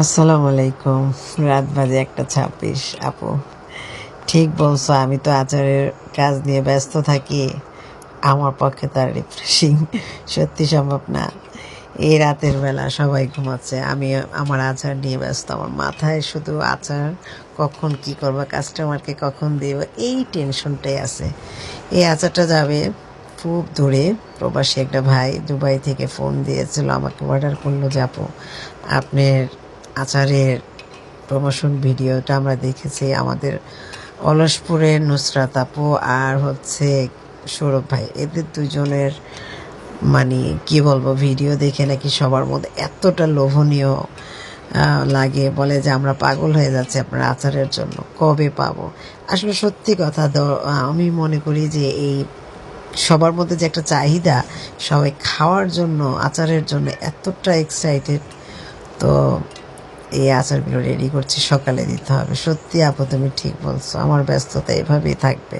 আসসালামু আলাইকুম। রাত বাজে 1:26। আপু ঠিক বলছো, আমি তো আচারের কাজ নিয়ে ব্যস্ত থাকি। আমার পক্ষে তো আর রিফ্রেশিং সত্যি সম্ভব না। এই রাতের বেলা সবাই ঘুমাচ্ছে, আমি আমার আচার নিয়ে ব্যস্ত। আমার মাথায় শুধু আচার, কখন কি করবো, কাস্টমারকে কখন দেব, এই টেনশনটাই আছে। এই আচারটা যাবে খুব দূরে। প্রবাসী একটা ভাই দুবাই থেকে ফোন দিয়েছিল, আমাকে অর্ডার করলো যে আপু আপনার আচারের প্রমোশন ভিডিওটা আমরা দেখেছি। আমাদের অলসপুরের নুসরাত আপু আর সৌরভ ভাই, এদের দুজনের মানে কি বলবো, ভিডিও দেখে নাকি সবার মধ্যে এতটা লোভনীয় লাগে, বলে যে আমরা পাগল হয়ে যাচ্ছি আপনার আচারের জন্য, কবে পাবো। আসলে সত্যি কথা, আমি মনে করি যে এই সবার মধ্যে যে একটা চাহিদা, সবাই খাওয়ার জন্য, আচারের জন্য এতটা এক্সাইটেড। তো এই আচারগুলো রেডি করছি, সকালে দিতে হবে। সত্যি আপু তুমি ঠিক বলছো, আমার ব্যস্ততা এভাবেই থাকবে।